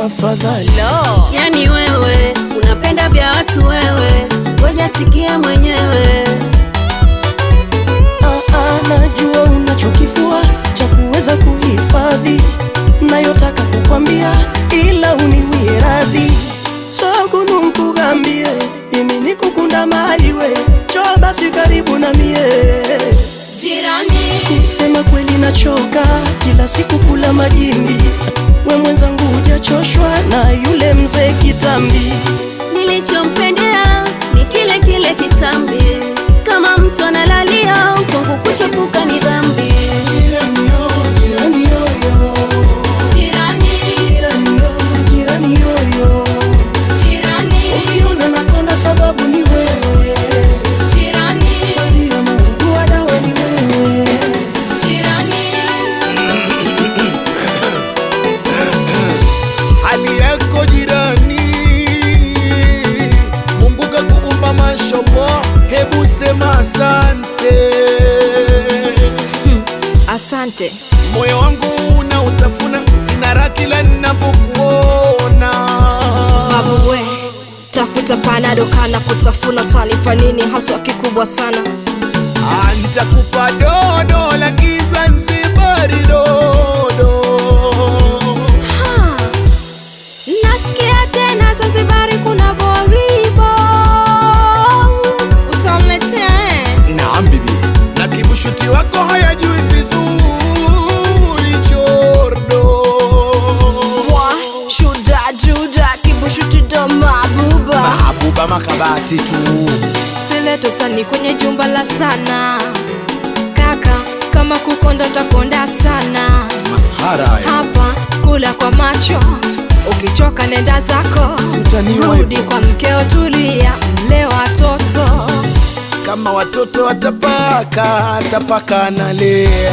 tafadhali. No. Yani wewe unapenda vya watu wewe, ngoja sikia mwenyewe. Najua unachokifua cha kuweza kuhifadhi, nayotaka kukwambia ila uniwie radhi. So kunukugambie imi nikukunda maiwe, cho basi karibu na mie jirani. Kusema kweli nachoka kila siku kula majimbi, we mwenzangu hujachoshwa na yule mzee kitambi. Nilichompendea ni kile kile kitambi, kama mtu analalia kwangu kuchepuka ni dhambi. Jirani yo, jirani yo yo. Jirani. Jirani yo, jirani yo yo. Jirani. Ukiona nakonda sababu ni wewe. Jirani. Jirani, uwadawe ni wewe. Jirani. Hali yako jirani, Mungu kakuumba mashallah, hebu sema asante. Asante. Moyo wangu unautafuna, sina raha kila ninapokuona. Babu we, tafuta panado kana kutafuna, tanipa nini haswa kikubwa sana? Nitakupa dodo la Kizanzibari dodo. Nasikia tena Zanzibari kuna boribo, utamletea Naam bibi, na kibushuti wako hayajui vizuri chordo. Shuda juda kibushuti do mabuba, Mahabuba makabati tu. sileto sani kwenye jumba la sana. Kaka kama kukonda takonda sana. Masahara Hapa kula kwa macho, ukichoka nenda zako. utaniwa Rudi hivyo. kwa mkeo, tulia, mle watoto. Kama watoto watapaka, tapaka analea.